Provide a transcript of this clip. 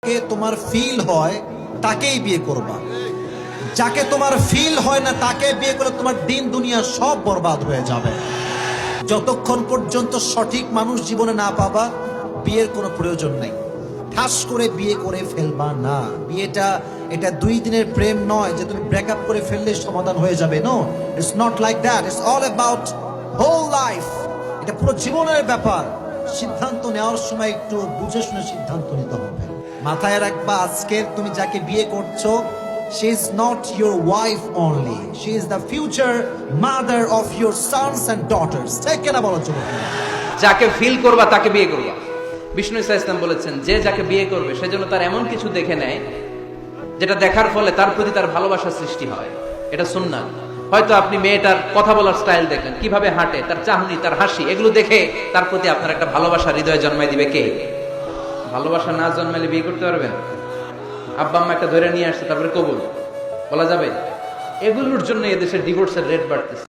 কে তোমার ফিল হয় তাকেই বিয়ে করবা, যাকে তোমার ফিল হয় না তাকে বিয়ে করলে তোমার দিন দুনিয়া সব বরবাদ হয়ে যাবে। যতক্ষণ পর্যন্ত সঠিক মানুষ জীবনে না পাবা বিয়ের কোনো প্রয়োজন নাই। ঠাস করে বিয়ে করে ফেলবা না। বিয়েটা এটা 2 দিনের প্রেম নয় যে তুমি ব্রেকআপ করে ফেললে সমাধান হয়ে যাবে। No, it's not like that. It's all about whole life. এটা পুরো জীবনের ব্যাপার। সিদ্ধান্ত নেওয়ার সময় একটু বুঝে শুনে সিদ্ধান্ত নিতে হবে। মাথায় রাখবা, আজকে তুমি যাকে বিয়ে করছো, she is not your wife only, she is the future mother of your sons and daughters। ঠিক কিনা বলো চলো? যাকে ফিল করবা তাকে বিয়ে করবা। বিষ্ণু ইসা ইসলাম বলেছেন, যে যাকে বিয়ে করবে সেজন্য তার এমন কিছু দেখে নেয় যেটা দেখার ফলে তার প্রতি তার ভালোবাসা সৃষ্টি হয়। এটা সুন্নাহ। হয়তো আপনি মেয়েটার কথা বলার স্টাইল দেখেন, কিভাবে হাঁটে, তার চাহনি, তার হাসি, এগুলো দেখে তার প্রতি আপনার একটা ভালোবাসা হৃদয়ে জন্মায় দিবে কে? ভালোবাসা না জন্মালে বিয়ে করতে পারবেন? আব্বা আম্মা একটা ধরে নিয়ে আসছে তারপরে কবুল বলা যাবে? এগুলোর জন্য এদেশের ডিভোর্সের রেট বাড়তেছে।